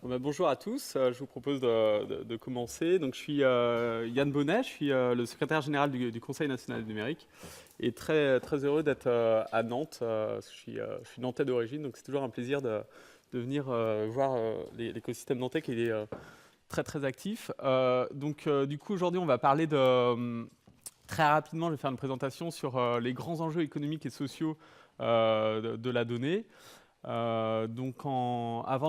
Bonjour à tous, je vous propose de commencer. Donc, je suis Yann Bonnet, je suis le secrétaire général du Conseil national du numérique et très, très heureux d'être à Nantes. Je suis nantais d'origine, donc c'est toujours un plaisir de venir voir l'écosystème nantais qui est très très actif. Du coup, aujourd'hui, on va parler très rapidement, je vais faire une présentation sur les grands enjeux économiques et sociaux de la donnée. Avant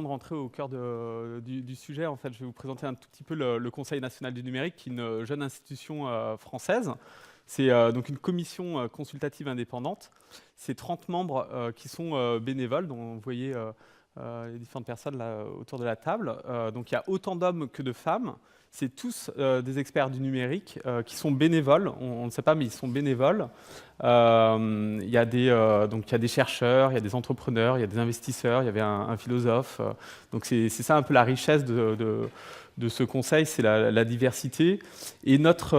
de rentrer au cœur du sujet, en fait, je vais vous présenter un tout petit peu le Conseil national du numérique, qui est une jeune institution française. C'est donc une commission consultative indépendante. C'est 30 membres qui sont bénévoles, dont vous voyez les différentes personnes là autour de la table. Donc il y a autant d'hommes que de femmes. C'est tous des experts du numérique qui sont bénévoles. On ne sait pas, mais ils sont bénévoles. Il y a des chercheurs, il y a des entrepreneurs, il y a des investisseurs, il y avait un philosophe. Donc c'est ça un peu la richesse de ce conseil, c'est la diversité. Et notre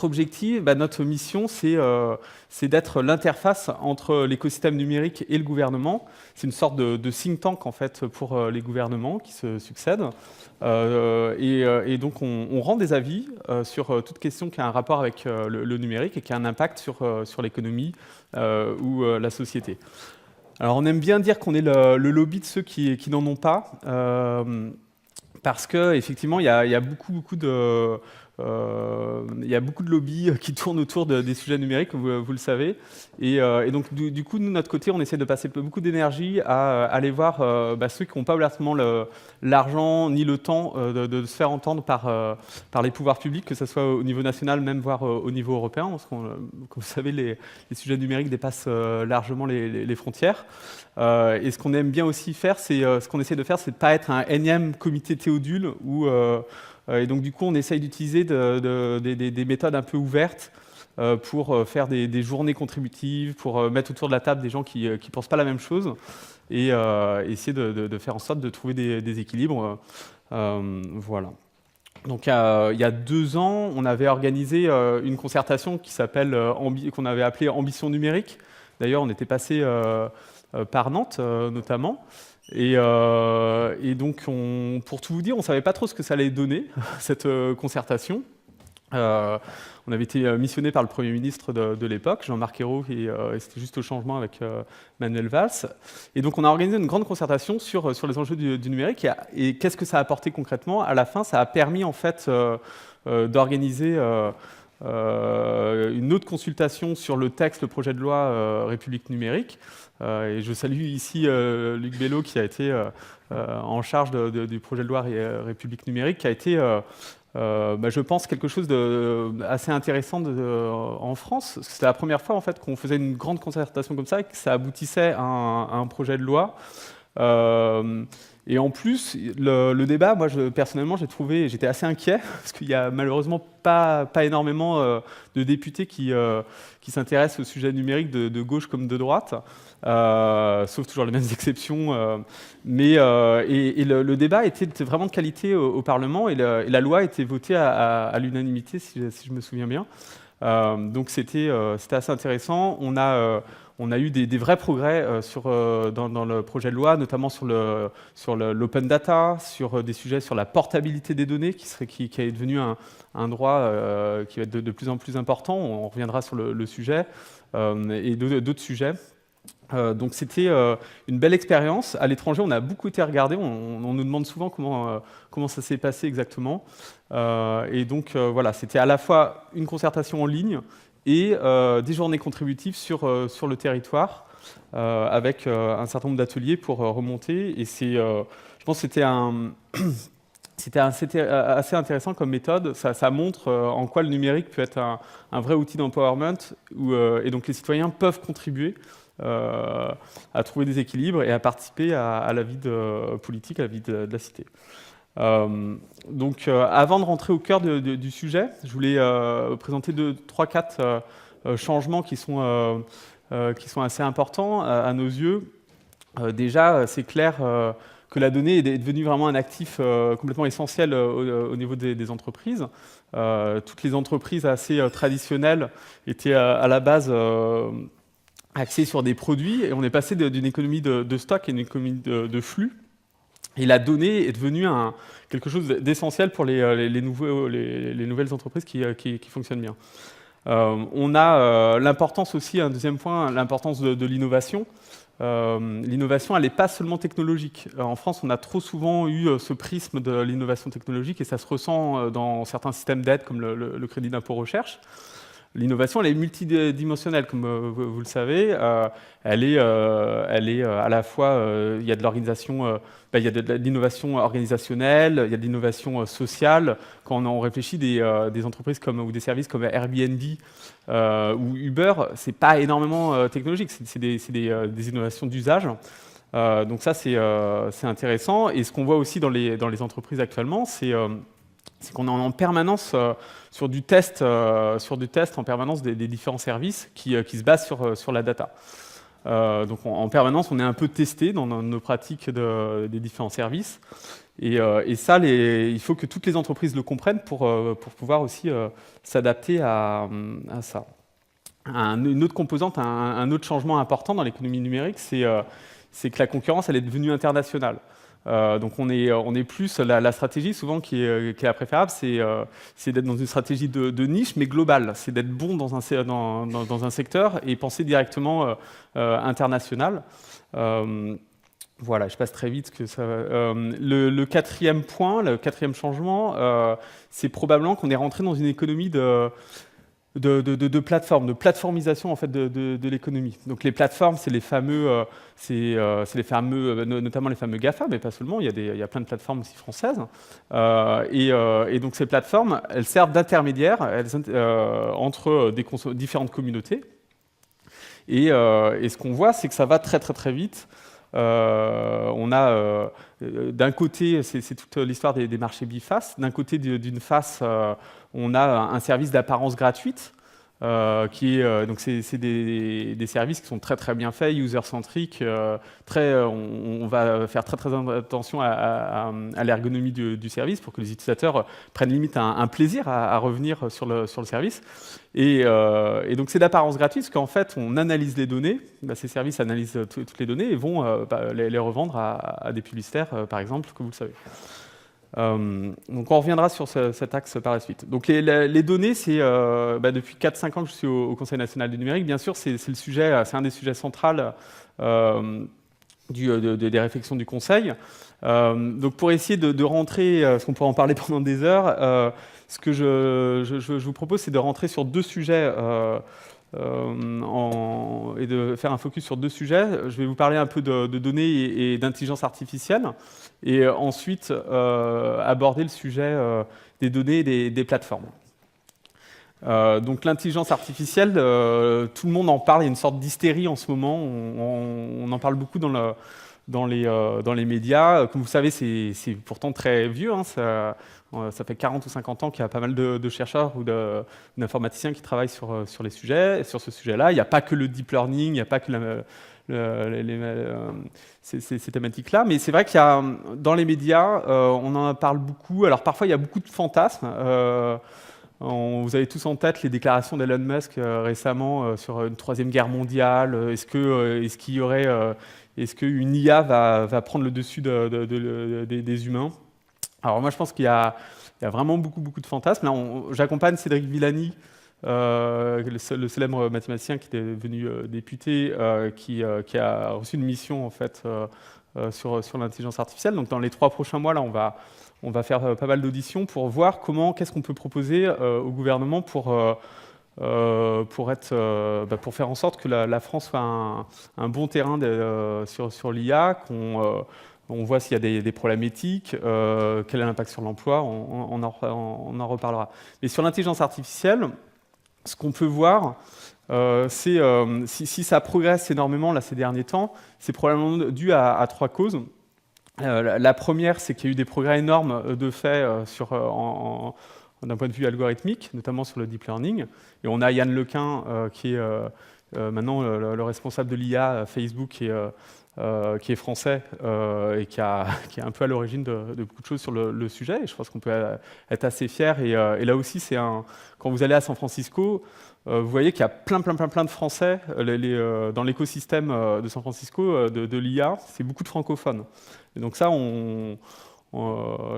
objectif, notre mission, c'est d'être l'interface entre l'écosystème numérique et le gouvernement. C'est une sorte de think tank en fait pour les gouvernements qui se succèdent. Et donc on rend des avis sur toute question qui a un rapport avec le numérique et qui a un impact sur l'économie ou la société. Alors on aime bien dire qu'on est le lobby de ceux qui n'en ont pas. Parce qu'effectivement, il y a beaucoup de lobbies qui tournent autour des sujets numériques, vous le savez. Et donc, du coup, nous, de notre côté, on essaie de passer beaucoup d'énergie à aller voir ceux qui n'ont pas ouvertement l'argent ni le temps de se faire entendre par les pouvoirs publics, que ce soit au niveau national, même voire au niveau européen. Parce comme vous savez, les sujets numériques dépassent largement les frontières. Et ce qu'on aime bien aussi faire, ce qu'on essaie de faire, c'est de ne pas être un énième comité Théodule et donc du coup on essaye d'utiliser des méthodes un peu ouvertes pour faire des journées contributives, pour mettre autour de la table des gens qui ne pensent pas la même chose et essayer de faire en sorte de trouver des équilibres. Voilà. Donc il y a 2 ans, on avait organisé une concertation qu'on avait appelée Ambition numérique. D'ailleurs, on était passé par Nantes notamment. Et donc, pour tout vous dire, on ne savait pas trop ce que ça allait donner, cette concertation. On avait été missionné par le Premier ministre de l'époque, Jean-Marc Ayrault, et c'était juste au changement avec Manuel Valls. Et donc, on a organisé une grande concertation sur les enjeux du numérique. Et qu'est-ce que ça a apporté concrètement? À la fin, ça a permis en fait d'organiser une autre consultation sur le texte, le projet de loi République numérique. Et je salue ici Luc Bello qui a été en charge du projet de loi République numérique, qui a été, je pense, quelque chose d'assez intéressant en France. C'était la première fois en fait, qu'on faisait une grande concertation comme ça et que ça aboutissait à un projet de loi. Et en plus, le débat, moi personnellement, j'étais assez inquiet parce qu'il y a malheureusement pas énormément de députés qui s'intéressent au sujet numérique de gauche comme de droite, sauf toujours les mêmes exceptions. Le débat était vraiment de qualité au Parlement et la loi a été votée à l'unanimité, si je me souviens bien. Donc c'était assez intéressant. On a eu des vrais progrès dans le projet de loi, notamment sur l'open data, sur des sujets sur la portabilité des données, qui est devenu un droit qui va être de plus en plus important. On reviendra sur le sujet et d'autres sujets. Donc c'était une belle expérience. À l'étranger, on a beaucoup été regardé. On nous demande souvent comment ça s'est passé exactement. Voilà, c'était à la fois une concertation en ligne et des journées contributives sur le territoire avec un certain nombre d'ateliers pour remonter. Et je pense que c'était assez intéressant comme méthode. Ça montre en quoi le numérique peut être un vrai outil d'empowerment et donc les citoyens peuvent contribuer à trouver des équilibres et à participer à la vie politique, à la vie de la cité. Avant de rentrer au cœur du sujet, je voulais présenter 3, 4 changements qui sont assez importants à nos yeux. Déjà, c'est clair que la donnée est devenue vraiment un actif complètement essentiel au niveau des entreprises. Toutes les entreprises assez traditionnelles étaient à la base axées sur des produits et on est passé d'une économie de stock à une économie de flux. Et la donnée est devenue quelque chose d'essentiel pour les nouvelles entreprises qui fonctionnent bien. On a l'importance aussi, un deuxième point, l'importance de l'innovation. L'innovation, elle n'est pas seulement technologique. En France, on a trop souvent eu ce prisme de l'innovation technologique et ça se ressent dans certains systèmes d'aide comme le crédit d'impôt recherche. L'innovation, elle est multidimensionnelle, comme vous le savez. Elle est à la fois, il y a de l'organisation, il y a de l'innovation organisationnelle, il y a de l'innovation sociale. Quand on réfléchit des entreprises ou des services comme Airbnb ou Uber, c'est pas énormément technologique, c'est des innovations d'usage. Donc ça, c'est intéressant. Et ce qu'on voit aussi dans les entreprises actuellement, c'est qu'on est en permanence sur du test en permanence des différents services qui se basent sur la data. Donc en permanence, on est un peu testé dans nos pratiques des différents services. Et ça, il faut que toutes les entreprises le comprennent pour pouvoir aussi s'adapter à ça. Une autre composante, un autre changement important dans l'économie numérique, c'est que la concurrence, elle est devenue internationale. Donc on est plus, la stratégie souvent qui est la préférable, c'est d'être dans une stratégie de niche, mais globale. C'est d'être bon dans un secteur et penser directement international. Voilà, je passe très vite. Le quatrième point, le quatrième changement, c'est probablement qu'on est rentré dans une économie de plateformes, de plateformisation en fait de l'économie. Donc les plateformes, c'est les fameux, notamment les fameux GAFA, mais pas seulement. Il y a plein de plateformes aussi françaises. Et donc ces plateformes, elles servent d'intermédiaires entre différentes communautés. Et ce qu'on voit, c'est que ça va très très très vite. On a d'un côté, c'est toute l'histoire des marchés bifaces. D'un côté d'une face, on a un service d'apparence gratuite, donc c'est des services qui sont très très bien faits, user-centriques. On va faire très très attention à l'ergonomie du service pour que les utilisateurs prennent limite un plaisir à revenir sur le service. Et donc c'est d'apparence gratuite, parce qu'en fait on analyse les données, ces services analysent toutes les données et vont les revendre à des publicitaires, par exemple, que vous le savez. Donc on reviendra sur cet axe par la suite. Donc les données, c'est depuis 4-5 ans que je suis au Conseil national du numérique. Bien sûr, c'est un des sujets centraux des réflexions du Conseil. Donc pour essayer de rentrer, parce qu'on pourrait en parler pendant des heures, ce que je vous propose, c'est de rentrer sur deux sujets et de faire un focus sur deux sujets. Je vais vous parler un peu de données et d'intelligence artificielle, et ensuite aborder le sujet des données et des plateformes. Donc l'intelligence artificielle, tout le monde en parle, il y a une sorte d'hystérie en ce moment, on en parle beaucoup dans les médias. Comme vous savez, c'est pourtant très vieux, hein, ça fait 40 ou 50 ans qu'il y a pas mal de chercheurs ou d'informaticiens qui travaillent sur ce sujet-là. Il n'y a pas que le deep learning, il n'y a pas que ces thématiques-là, mais c'est vrai qu'il y a, dans les médias, on en parle beaucoup. Alors parfois, il y a beaucoup de fantasmes. Vous avez tous en tête les déclarations d'Elon Musk récemment sur une troisième guerre mondiale. Est-ce qu'une IA va prendre le dessus des humains? Alors moi, je pense qu'il y a vraiment beaucoup de fantasmes. Là, j'accompagne Cédric Villani, le célèbre mathématicien qui est devenu député, qui a reçu une mission en fait sur l'intelligence artificielle. Donc dans les 3 prochains mois, là, on va faire pas mal d'auditions pour voir qu'est-ce qu'on peut proposer au gouvernement pour faire en sorte que la France soit un bon terrain sur l'IA, on voit s'il y a des problèmes éthiques, quel est l'impact sur l'emploi, on en reparlera. Mais sur l'intelligence artificielle, ce qu'on peut voir, c'est si ça progresse énormément là, ces derniers temps, c'est probablement dû à 3 causes. La première, c'est qu'il y a eu des progrès énormes de fait d'un point de vue algorithmique, notamment sur le deep learning. Et on a Yann Lequin, qui est maintenant le responsable de l'IA Facebook, qui est français et qui est un peu à l'origine de beaucoup de choses sur le sujet. Et je pense qu'on peut être assez fier. Et là aussi, quand vous allez à San Francisco, vous voyez qu'il y a plein de Français dans l'écosystème de San Francisco de l'IA, c'est beaucoup de francophones. Et donc ça, je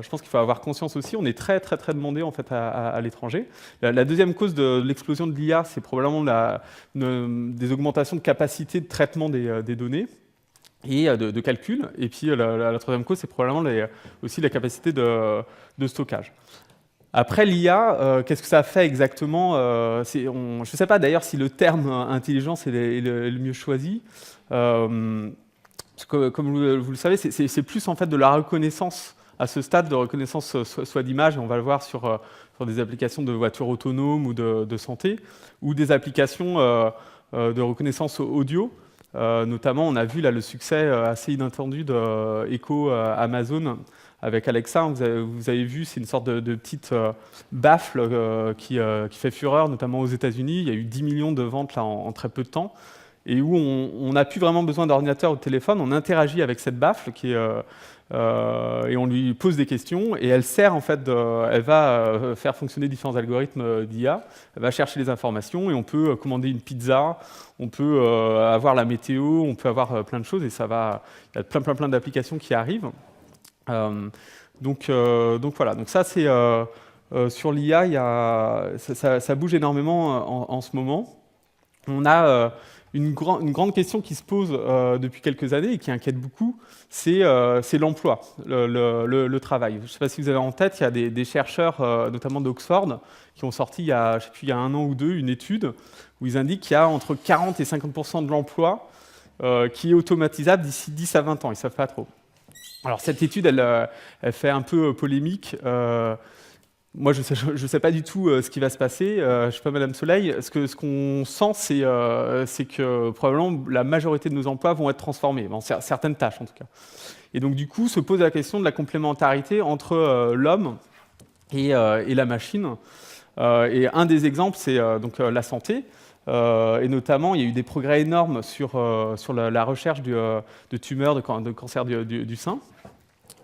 pense qu'il faut avoir conscience aussi, on est très demandé en fait à l'étranger. La deuxième cause de l'explosion de l'IA, c'est probablement des augmentations de capacité de traitement des données et de calcul. Et puis la troisième cause, c'est probablement aussi la capacité de stockage. Après l'IA, qu'est-ce que ça fait exactement je ne sais pas d'ailleurs si le terme intelligence est le mieux choisi. Comme vous le savez, c'est plus en fait de la reconnaissance à ce stade de reconnaissance soit d'image, et on va le voir sur des applications de voitures autonomes ou de santé, ou des applications de reconnaissance audio. Notamment, on a vu là le succès assez inattendu de Echo Amazon avec Alexa. Vous avez vu, c'est une sorte de petite baffle qui fait fureur, notamment aux États-Unis. Il y a eu 10 millions de ventes là, en très peu de temps, et où on n'a plus vraiment besoin d'ordinateur ou de téléphone. On interagit avec cette baffle et on lui pose des questions, et elle sert en fait, elle va faire fonctionner différents algorithmes d'IA. Elle va chercher les informations, et on peut commander une pizza, on peut avoir la météo, on peut avoir plein de choses, et il y a plein d'applications qui arrivent. Donc voilà. Donc ça c'est sur l'IA, ça bouge énormément en ce moment. On a une grande question qui se pose depuis quelques années et qui inquiète beaucoup, c'est l'emploi, le travail. Je ne sais pas si vous avez en tête, il y a des chercheurs, notamment d'Oxford, qui ont sorti il y a 1 an ou 2 une étude où ils indiquent qu'il y a entre 40 et 50% de l'emploi qui est automatisable d'ici 10 à 20 ans. Ils ne savent pas trop. Alors cette étude, elle fait un peu polémique. Moi, je ne sais pas du tout ce qui va se passer. Je ne suis pas Madame Soleil. Ce qu'on sent, c'est que probablement la majorité de nos emplois vont être transformés, dans certaines tâches en tout cas. Et donc du coup, se pose la question de la complémentarité entre l'homme et la machine. Et un des exemples, c'est donc la santé. Et notamment, il y a eu des progrès énormes sur la recherche de tumeurs, de cancer du sein.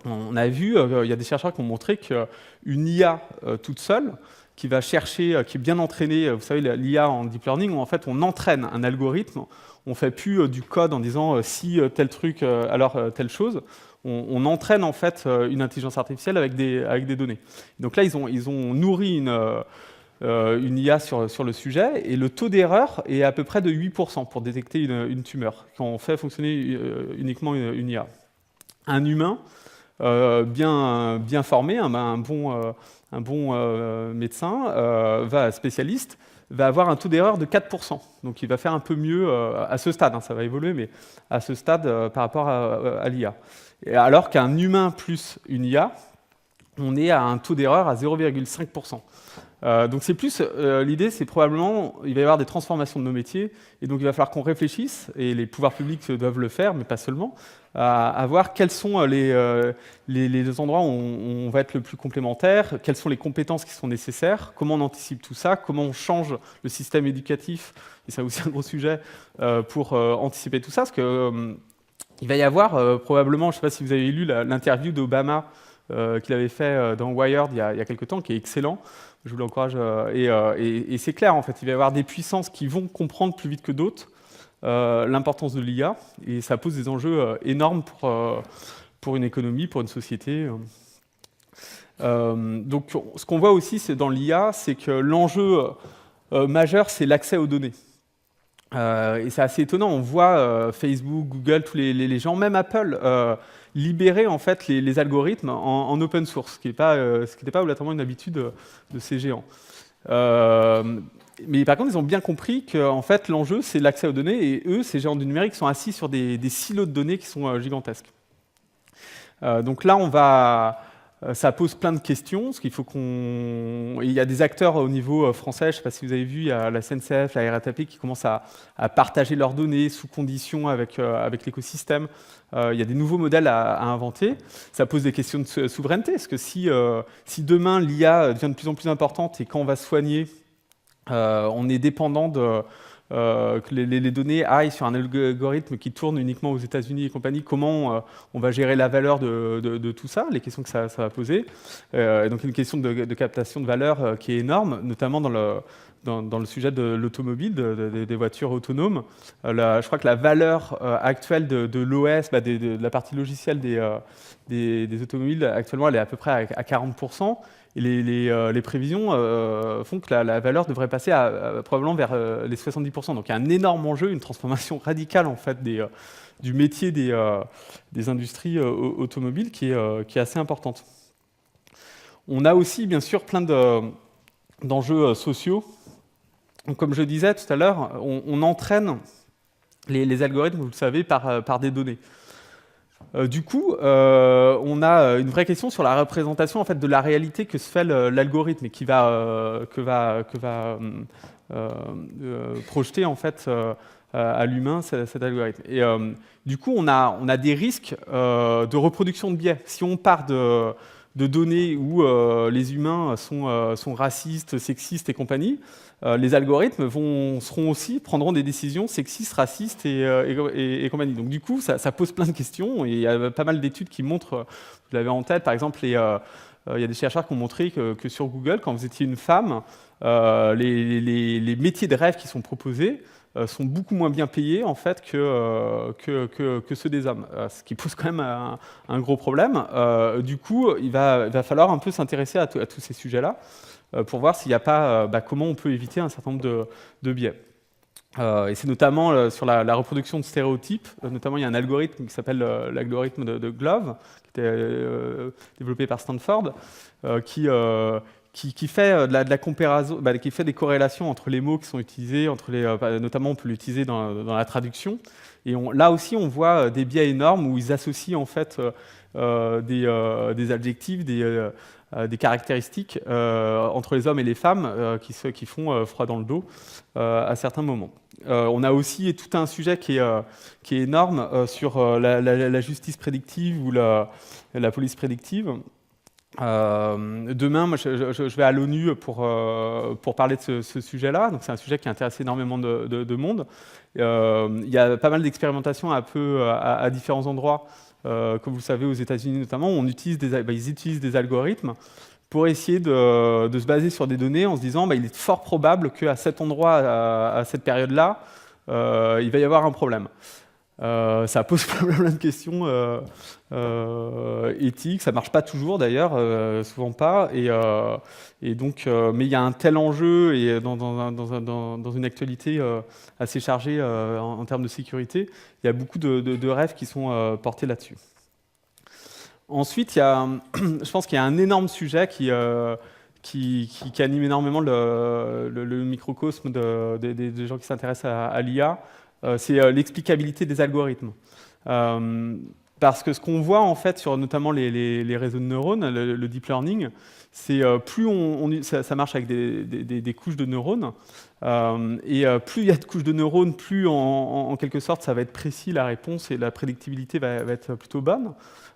On a vu, il y a des chercheurs qui ont montré qu'une IA toute seule, qui va chercher, qui est bien entraînée, vous savez, l'IA en deep learning, où en fait on entraîne un algorithme, on ne fait plus du code en disant si tel truc, alors telle chose. On entraîne en fait une intelligence artificielle avec des données. Donc là, ils ont nourri une IA sur le sujet, et le taux d'erreur est à peu près de 8% pour détecter une tumeur, quand on fait fonctionner uniquement une IA. Un humain bien formé, un bon médecin, spécialiste, va avoir un taux d'erreur de 4%. Donc il va faire un peu mieux à ce stade, ça va évoluer, mais à ce stade par rapport à l'IA. Alors qu'un humain plus une IA, on est à un taux d'erreur à 0,5%. Donc c'est plus, l'idée c'est probablement, il va y avoir des transformations de nos métiers, et donc il va falloir qu'on réfléchisse, et les pouvoirs publics doivent le faire, mais pas seulement, à voir quels sont les endroits où on va être le plus complémentaire, quelles sont les compétences qui sont nécessaires, comment on anticipe tout ça, comment on change le système éducatif, et c'est aussi un gros sujet, pour anticiper tout ça, parce que il va y avoir probablement, je ne sais pas si vous avez lu l'interview d'Obama qu'il avait fait dans Wired il y a quelques temps, qui est excellent. Je vous l'encourage. Et c'est clair, en fait, il va y avoir des puissances qui vont comprendre plus vite que d'autres l'importance de l'IA, et ça pose des enjeux énormes pour une économie, pour une société. Donc, ce qu'on voit aussi, c'est dans l'IA, c'est que l'enjeu majeur, c'est l'accès aux données. Et c'est assez étonnant, on voit Facebook, Google, tous les gens, même Apple, libérer en fait les algorithmes en open source, ce qui n'était pas obligatoirement une habitude de ces géants. Mais par contre, ils ont bien compris que en fait, l'enjeu, c'est l'accès aux données, et eux, ces géants du numérique, sont assis sur des silos de données qui sont gigantesques. Donc là, ça pose plein de questions, parce qu'il faut il y a des acteurs au niveau français, je ne sais pas si vous avez vu, il y a la SNCF, la RATP qui commencent à partager leurs données sous conditions avec l'écosystème. Il y a des nouveaux modèles à inventer. Ça pose des questions de souveraineté, parce que si demain l'IA devient de plus en plus importante, et quand on va se soigner, on est dépendant que les données aillent sur un algorithme qui tourne uniquement aux États-Unis et compagnie, comment on va gérer la valeur de tout ça, les questions que ça va poser. Donc une question de captation de valeur qui est énorme, notamment dans le sujet de l'automobile, des voitures autonomes. Je crois que la valeur actuelle de l'OS, de la partie logicielle des automobiles, actuellement, elle est à peu près à 40%. Et les prévisions font que la valeur devrait passer probablement vers les 70%. Donc il y a un énorme enjeu, une transformation radicale en fait, du métier des industries automobiles qui est assez importante. On a aussi bien sûr plein d'enjeux sociaux. Donc, comme je disais tout à l'heure, on entraîne les algorithmes, vous le savez, par des données. Du coup, on a une vraie question sur la représentation en fait, de la réalité que se fait l'algorithme et que va projeter en fait, à l'humain cet algorithme. Et du coup, on a des risques de reproduction de biais. Si on part de données où les humains sont racistes, sexistes et compagnie, les algorithmes prendront des décisions sexistes, racistes et compagnie. Donc du coup, ça pose plein de questions et il y a pas mal d'études qui montrent, vous l'avez en tête, par exemple, il y a des chercheurs qui ont montré que sur Google, quand vous étiez une femme, les métiers de rêve qui sont proposés sont beaucoup moins bien payés en fait que ceux des hommes, ce qui pose quand même un gros problème. Du coup, il va falloir un peu s'intéresser à tous ces sujets-là pour voir s'il n'y a pas, comment on peut éviter un certain nombre de biais. Et c'est notamment sur la reproduction de stéréotypes, notamment il y a un algorithme qui s'appelle l'algorithme de Glove, qui était développé par Stanford, qui fait de la comparaison, qui fait des corrélations entre les mots qui sont utilisés, notamment on peut l'utiliser dans la traduction. Et là aussi, on voit des biais énormes où ils associent en fait des adjectifs, des caractéristiques entre les hommes et les femmes qui font froid dans le dos à certains moments. On a aussi tout un sujet qui est énorme sur la justice prédictive ou la police prédictive. Demain, moi, je vais à l'ONU pour parler de ce sujet-là. Donc, c'est un sujet qui intéresse énormément de monde. Il y a pas mal d'expérimentations à différents endroits. Comme vous le savez, aux États-Unis notamment, ils utilisent des algorithmes pour essayer de se baser sur des données en se disant il est fort probable qu'à cet endroit, à cette période-là, il va y avoir un problème. Ça pose plein de questions éthiques. Ça ne marche pas toujours d'ailleurs, souvent pas. Et donc, mais il y a un tel enjeu et dans une actualité assez chargée en termes de sécurité, il y a beaucoup de rêves qui sont portés là-dessus. Ensuite, je pense qu'il y a un énorme sujet qui anime énormément le microcosme des gens qui s'intéressent à l'IA. C'est l'explicabilité des algorithmes. Parce que ce qu'on voit en fait sur notamment les réseaux de neurones, le deep learning, c'est plus ça marche avec des couches de neurones, et plus il y a de couches de neurones, plus en quelque sorte ça va être précis la réponse et la prédictibilité va être plutôt bonne.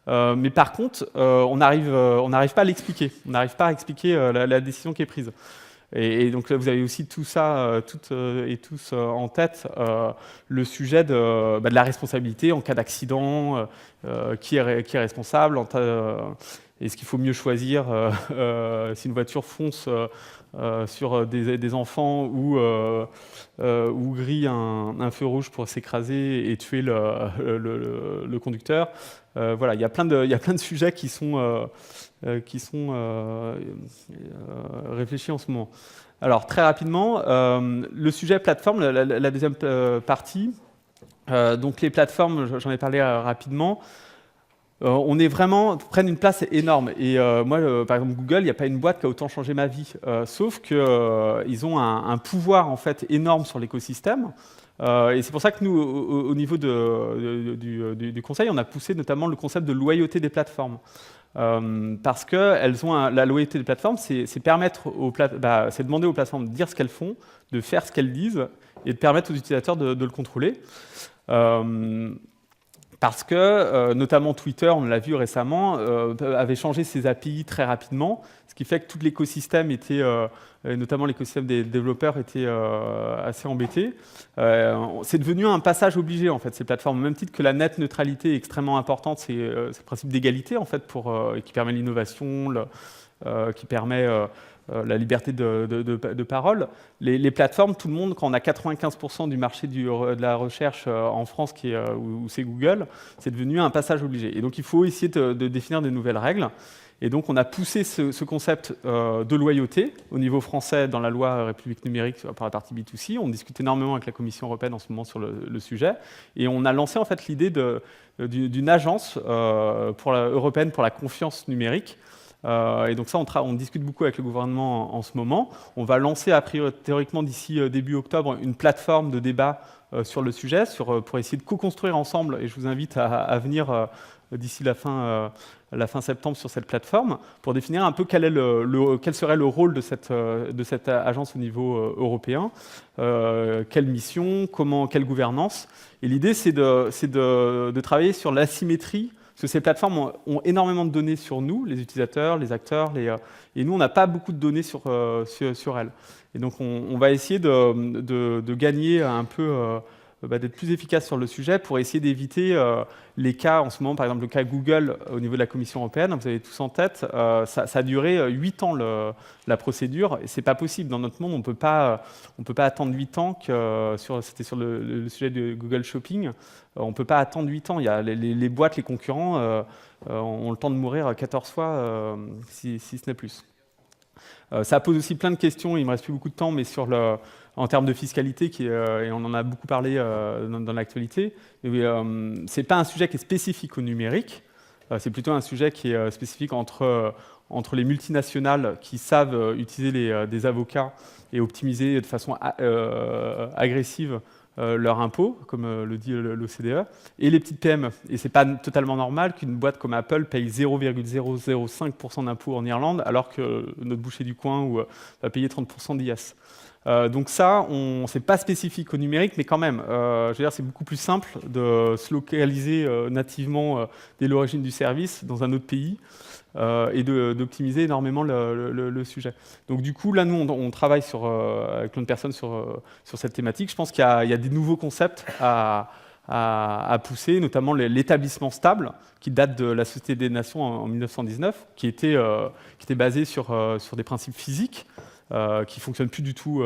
Mais par contre, on n'arrive pas à l'expliquer. On n'arrive pas à expliquer la décision qui est prise. Et donc là, vous avez aussi tout ça, toutes et tous en tête, le sujet de la responsabilité en cas d'accident, qui est responsable, est-ce qu'il faut mieux choisir si une voiture fonce sur des enfants ou grille un feu rouge pour s'écraser et tuer le conducteur. Voilà, il y a plein de sujets qui sont réfléchis en ce moment. Alors, très rapidement, le sujet plateforme, la deuxième partie. Donc, les plateformes, j'en ai parlé rapidement. Prennent une place énorme. Et moi, par exemple, Google, il n'y a pas une boîte qui a autant changé ma vie. Sauf qu'ils ont un pouvoir en fait énorme sur l'écosystème. Et c'est pour ça que nous, au niveau du conseil, on a poussé notamment le concept de loyauté des plateformes. Parce que la loyauté des plateformes, c'est demander aux plateformes de dire ce qu'elles font, de faire ce qu'elles disent, et de permettre aux utilisateurs de le contrôler. Parce que, notamment Twitter, on l'a vu récemment, avait changé ses API très rapidement, ce qui fait que tout l'écosystème était, notamment l'écosystème des développeurs, était assez embêté. C'est devenu un passage obligé, en fait, ces plateformes. Au même titre que la net neutralité est extrêmement importante, c'est le principe d'égalité, en fait, qui permet l'innovation, qui permet la liberté de parole. Les plateformes, tout le monde, quand on a 95% du marché de la recherche en France où c'est Google, c'est devenu un passage obligé. Et donc il faut essayer de définir des nouvelles règles. Et donc on a poussé ce concept de loyauté au niveau français dans la loi République numérique par la partie B2C. On discute énormément avec la Commission européenne en ce moment sur le sujet. Et on a lancé en fait l'idée d'une agence européenne pour la confiance numérique. Et donc ça, on discute beaucoup avec le gouvernement en ce moment. On va lancer, a priori, théoriquement, d'ici début octobre, une plateforme de débat sur le sujet, pour essayer de co-construire ensemble, et je vous invite à venir d'ici la fin septembre sur cette plateforme, pour définir un peu quel serait le rôle de cette agence au niveau européen, quelle mission, quelle gouvernance. Et l'idée, c'est de travailler sur l'asymétrie. Parce que ces plateformes ont énormément de données sur nous, les utilisateurs, les acteurs, et nous, on n'a pas beaucoup de données sur elles. Et donc, on va essayer de gagner un peu, d'être plus efficace sur le sujet pour essayer d'éviter les cas, en ce moment, par exemple, le cas Google au niveau de la Commission européenne, vous avez tous en tête, ça a duré 8 ans la procédure, et c'est pas possible. Dans notre monde, on peut pas attendre 8 ans, c'était sur le sujet de Google Shopping, on ne peut pas attendre 8 ans. Il y a les boîtes, les concurrents ont le temps de mourir 14 fois, si ce n'est plus. Ça pose aussi plein de questions, il ne me reste plus beaucoup de temps, mais en termes de fiscalité, et on en a beaucoup parlé dans l'actualité, ce n'est pas un sujet qui est spécifique au numérique, c'est plutôt un sujet qui est spécifique entre les multinationales qui savent utiliser des avocats et optimiser de façon agressive leurs impôts, comme le dit l'OCDE, et les petites PME. Et ce n'est pas totalement normal qu'une boîte comme Apple paye 0,005% d'impôts en Irlande, alors que notre boucher du coin va payer 30% d'IS. Donc ça, c'est pas spécifique au numérique, mais quand même, je veux dire, c'est beaucoup plus simple de se localiser nativement dès l'origine du service dans un autre pays et d'optimiser énormément le sujet. Donc du coup, là, nous, on travaille avec plein de personnes sur cette thématique. Je pense qu'il y a des nouveaux concepts à pousser, notamment l'établissement stable, qui date de la Société des Nations en 1919, qui était basé sur des principes physiques, qui ne fonctionnent plus du tout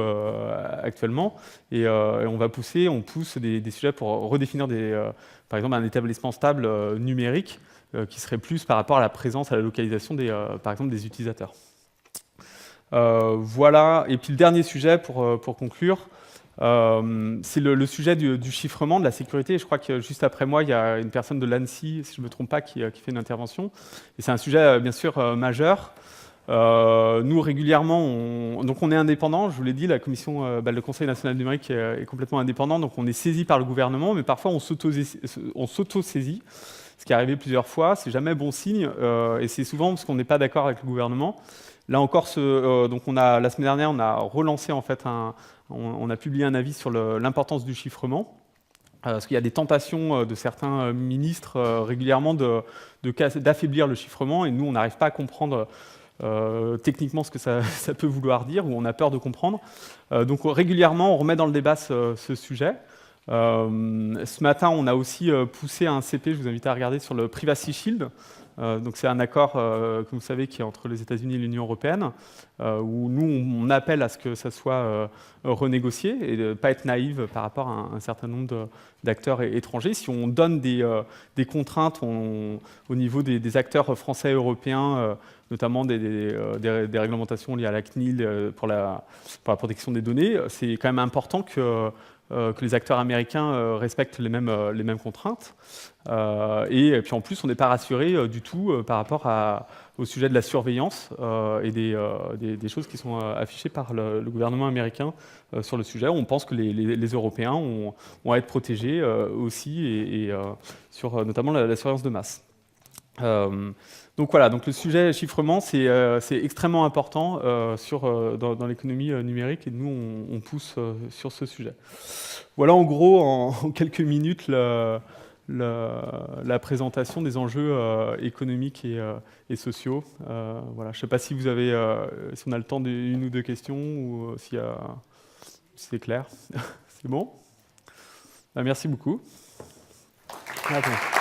actuellement. Et on pousse des sujets pour redéfinir, par exemple, un établissement stable numérique qui serait plus par rapport à la présence, à la localisation, par exemple, des utilisateurs. Voilà. Et puis le dernier sujet, pour conclure, c'est le sujet du chiffrement, de la sécurité. Je crois que juste après moi, il y a une personne de l'ANSSI, si je ne me trompe pas, qui fait une intervention. Et c'est un sujet, bien sûr, majeur. Nous, régulièrement, on est indépendant, je vous l'ai dit, le Conseil national du numérique est complètement indépendant, donc on est saisi par le gouvernement, mais parfois on s'auto-saisit, ce qui est arrivé plusieurs fois, c'est jamais bon signe, et c'est souvent parce qu'on n'est pas d'accord avec le gouvernement. Là encore, la semaine dernière, on a relancé, en fait, on a publié un avis sur l'importance du chiffrement, parce qu'il y a des tentations de certains ministres régulièrement d'affaiblir le chiffrement, et nous, on n'arrive pas à comprendre techniquement ce que ça peut vouloir dire, ou on a peur de comprendre. Donc régulièrement, on remet dans le débat ce sujet. Ce matin, on a aussi poussé un CP, je vous invite à regarder, sur le Privacy Shield. Donc c'est un accord, comme vous savez, qui est entre les États-Unis et l'Union européenne, où nous, on appelle à ce que ça soit renégocié et de ne pas être naïve par rapport à un certain nombre d'acteurs étrangers. Si on donne des contraintes au niveau des acteurs français et européens, notamment des réglementations liées à la CNIL pour la protection des données, c'est quand même important que les acteurs américains respectent les mêmes contraintes. Et puis en plus, on n'est pas rassuré du tout par rapport au sujet de la surveillance et des choses qui sont affichées par le gouvernement américain sur le sujet. On pense que les Européens vont être protégés aussi, et sur notamment la surveillance de masse. Donc voilà, donc le sujet chiffrement, c'est extrêmement important dans l'économie numérique, et nous, on pousse sur ce sujet. Voilà en gros, en quelques minutes, la présentation des enjeux économiques et sociaux. Voilà. Je ne sais pas si si on a le temps d'une ou deux questions, ou si c'est clair. C'est bon ? Merci beaucoup. Attends.